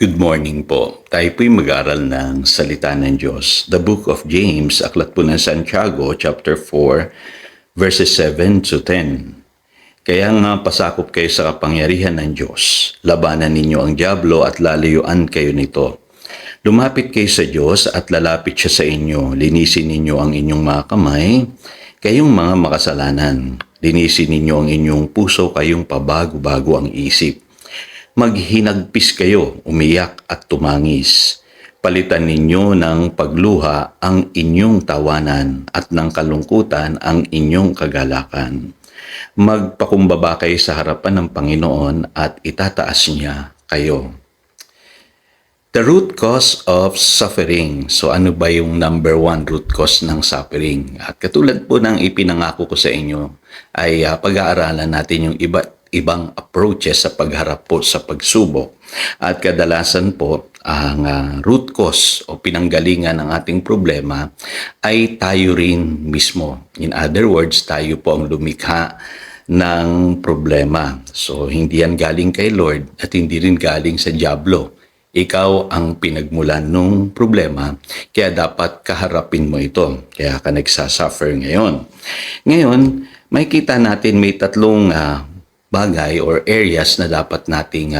Good morning po. Tayo po'y mag-aral ng Salita ng Diyos. The Book of James, Aklat po ng Santiago, chapter 4, verses 7 to 10. Kaya nga pasakop kayo sa kapangyarihan ng Diyos. Labanan ninyo ang diablo at lalayuan kayo nito. Lumapit kayo sa Diyos at lalapit siya sa inyo. Linisin ninyo ang inyong mga kamay, kayong mga makasalanan. Linisin ninyo ang inyong puso, kayong pabago-bago ang isip. Maghinagpis kayo, umiyak at tumangis. Palitan ninyo ng pagluha ang inyong tawanan at ng kalungkutan ang inyong kagalakan. Magpakumbaba kayo sa harapan ng Panginoon at itataas niya kayo. The root cause of suffering. So ano ba yung number one root cause ng suffering? At katulad po ng ipinangako ko sa inyo ay pag-aaralan natin yung ibang approaches sa pagharap po sa pagsubok. At kadalasan po, ang root cause o pinanggalingan ng ating problema ay tayo rin mismo. In other words, tayo po ang lumikha ng problema. So, hindi yan galing kay Lord at hindi rin galing sa diablo. Ikaw ang pinagmulan ng problema, kaya dapat kaharapin mo ito. Kaya ka nagsasuffer ngayon. Ngayon, makikita natin may tatlong bagay or areas na dapat nating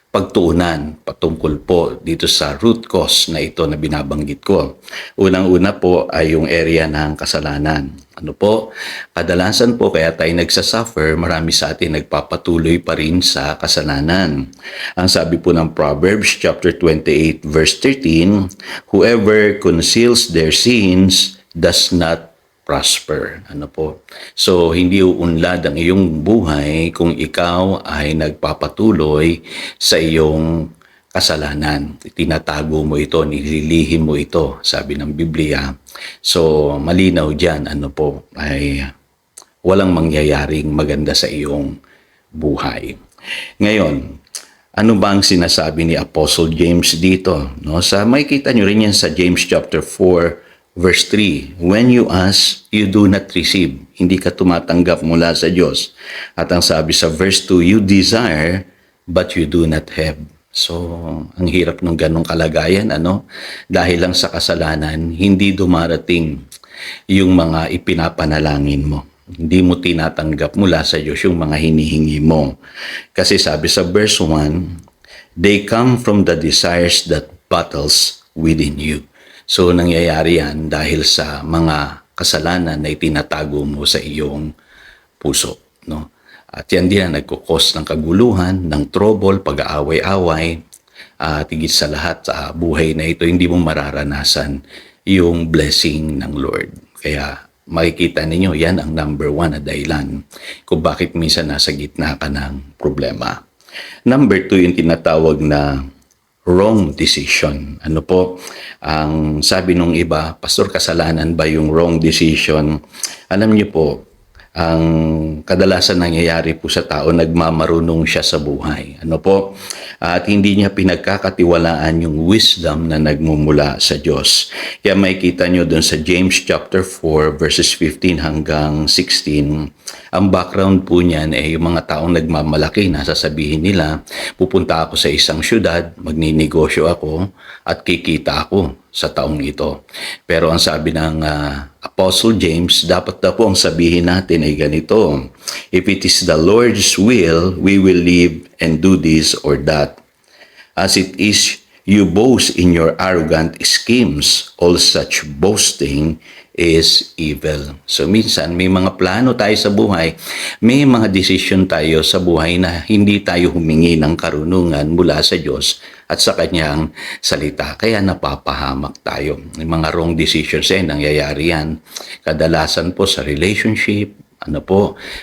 pagtuunan patungkol po dito sa root cause na ito na binabanggit ko. Unang-una po ay yung area ng kasalanan. Ano po? Kadalasan po kaya tayo nagsasuffer, marami sa atin nagpapatuloy pa rin sa kasalanan. Ang sabi po ng Proverbs chapter 28 verse 13, whoever conceals their sins does not prosper. Ano po? So, hindi uunlad ang iyong buhay kung ikaw ay nagpapatuloy sa iyong kasalanan. Tinatago mo ito, nililihim mo ito, sabi ng Biblia. So, malinaw dyan, ano po, ay walang mangyayaring maganda sa iyong buhay. Ngayon, ano ba ang sinasabi ni Apostle James dito? No? Makikita nyo rin yan sa James chapter 4, Verse 3, when you ask, you do not receive. Hindi ka tumatanggap mula sa Diyos. At ang sabi sa verse 2, you desire, but you do not have. So, ang hirap ng ganong kalagayan, ano? Dahil lang sa kasalanan, hindi dumarating yung mga ipinapanalangin mo. Hindi mo tinatanggap mula sa Diyos yung mga hinihingi mo. Kasi sabi sa verse 1, they come from the desires that battles within you. So, nangyayari yan dahil sa mga kasalanan na itinatago mo sa iyong puso. No? At yan din ang nagkukos ng kaguluhan, ng trouble, pag-aaway-away, at higit sa lahat sa buhay na ito, hindi mo mararanasan yung blessing ng Lord. Kaya makikita ninyo, yan ang number one na dahilan kung bakit minsan nasa gitna ka ng problema. Number two, yung tinatawag na wrong decision. Ano po? Ang sabi nung iba, Pastor, kasalanan ba yung wrong decision? Alam niyo po, ang kadalasan nangyayari po sa tao, nagmamarunong siya sa buhay. Ano po? At hindi niya pinagkakatiwalaan yung wisdom na nagmumula sa Diyos. Kaya makikita niyo doon sa James chapter 4 verses 15 hanggang 16, ang background po niyan ay yung mga taong nagmamalaki na sasabihin nila, pupunta ako sa isang syudad, magninegosyo ako at kikita ako sa taong ito. Pero ang sabi ng Apostle James, dapat na po ang sabihin natin ay ganito, if it is the Lord's will, we will live and do this or that. As it is, you boast in your arrogant schemes, all such boasting is evil. So minsan may mga plano tayo sa buhay, may mga desisyon tayo sa buhay na hindi tayo humingi ng karunungan mula sa Diyos at sa Kanyang salita. Kaya napapahamak tayo. May mga wrong decisions nangyayari yan. Kadalasan po sa relationship,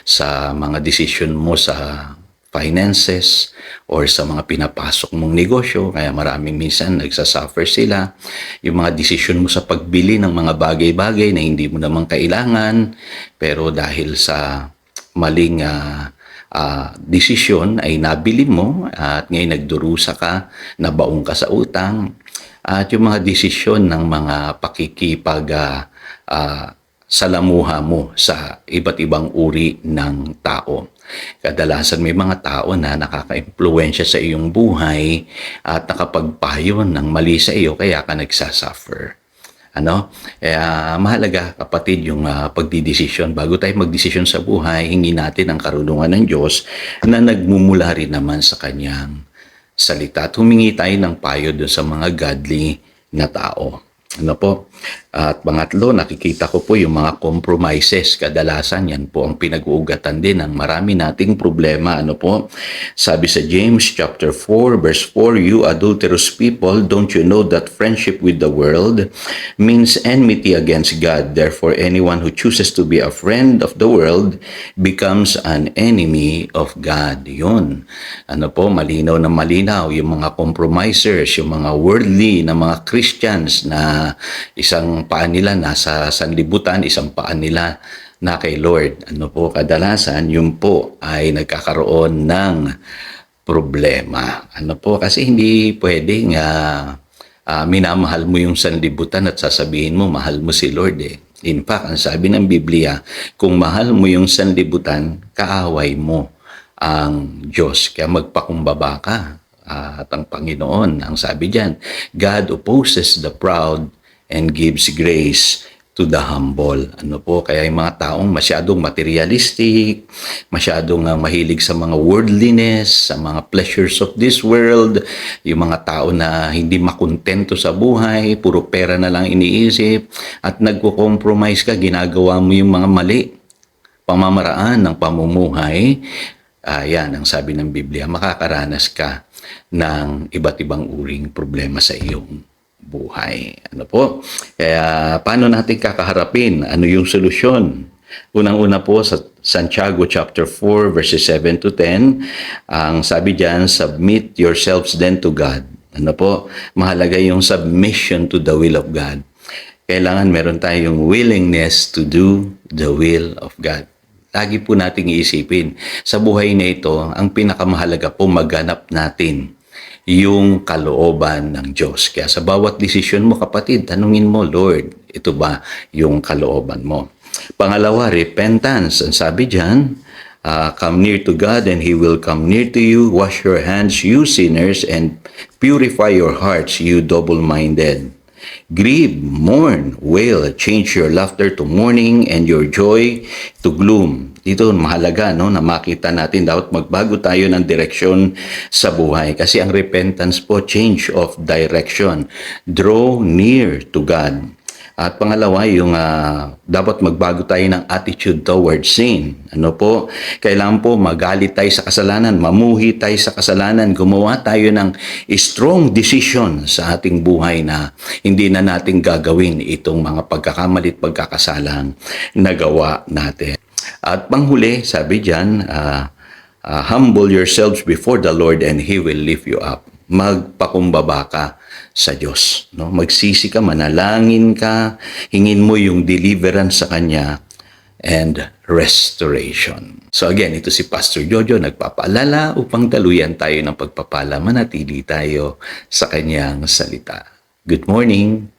sa mga decision mo sa finances or sa mga pinapasok mong negosyo, kaya maraming minsan nagsasuffer sila. Yung mga desisyon mo sa pagbili ng mga bagay-bagay na hindi mo naman kailangan, pero dahil sa maling desisyon ay nabili mo at ngayon nagdurusa ka, nabaong ka sa utang, at yung mga desisyon ng mga salamuha mo sa iba't ibang uri ng tao. Kadalasan may mga tao na nakaka-impluwensya sa iyong buhay at nakapagpayo ng mali sa iyo kaya ka nagsasuffer. Kaya mahalaga kapatid yung pagdidesisyon. Bago tayo magdesisyon sa buhay, hingi natin ang karunungan ng Diyos na nagmumula rin naman sa kanyang salita. At humingi tayo ng payo dun sa mga godly na tao. At pangatlo, nakikita ko po yung mga compromises. Kadalasan yan po ang pinag-uugatan din ng marami nating problema. Sabi sa James chapter 4 verse 4, "You adulterous people, don't you know that friendship with the world means enmity against God? Therefore, anyone who chooses to be a friend of the world becomes an enemy of God." Yun. Malinaw na malinaw yung mga compromisers, yung mga worldly na mga Christians na isang paa nila nasa sanlibutan, isang paa nila na kay Lord. Kadalasan yun po ay nagkakaroon ng problema. Kasi hindi pwedeng minamahal mo yung sanlibutan at sasabihin mo mahal mo si Lord In fact, ang sabi ng Biblia, kung mahal mo yung sanlibutan, kaaway mo ang Diyos. Kaya magpakumbaba ka. At ang Panginoon, ang sabi diyan, God opposes the proud and gives grace to the humble. Kaya yung mga taong masyadong materialistic, masyadong mahilig sa mga worldliness, sa mga pleasures of this world, yung mga tao na hindi makontento sa buhay, puro pera na lang iniisip, at nagko-compromise ka, ginagawa mo yung mga mali, pamamaraan ng pamumuhay, yan ang sabi ng Biblia, makakaranas ka ng iba't ibang uring problema sa iyong buhay. Kaya paano natin kakaharapin? Ano yung solusyon? Unang-una po sa Santiago chapter 4 verses 7 to 10, ang sabi diyan, submit yourselves then to God. Mahalaga yung submission to the will of God. Kailangan meron tayong willingness to do the will of God. Lagi po nating iisipin, sa buhay na ito, ang pinakamahalaga po maghanap natin yung kalooban ng Diyos. Kaya sa bawat desisyon mo, kapatid, tanungin mo, Lord, ito ba yung kalooban mo? Pangalawa, repentance. Ang sabi diyan, come near to God and He will come near to you. Wash your hands, you sinners, and purify your hearts, you double-minded. Grieve, mourn, wail, change your laughter to mourning and your joy to gloom. Dito mahalaga na makita natin dapat magbago tayo ng direksyon sa buhay. Kasi ang repentance po, change of direction. Draw near to God. At pangalawa, yung dapat magbago tayo ng attitude towards sin. Kailangan po magalit tayo sa kasalanan, mamuhi tayo sa kasalanan, gumawa tayo ng strong decision sa ating buhay na hindi na natin gagawin itong mga pagkakamali at pagkakasalang nagawa natin. At panghuli, sabi diyan, humble yourselves before the Lord and He will lift you up. Magpakumbaba ka sa Diyos. Magsisi ka, manalangin ka, hingin mo yung deliverance sa Kanya and restoration. So again, ito si Pastor Jojo nagpapaalala upang daluyan tayo ng pagpapala, manatili tayo sa Kanyang salita. Good morning!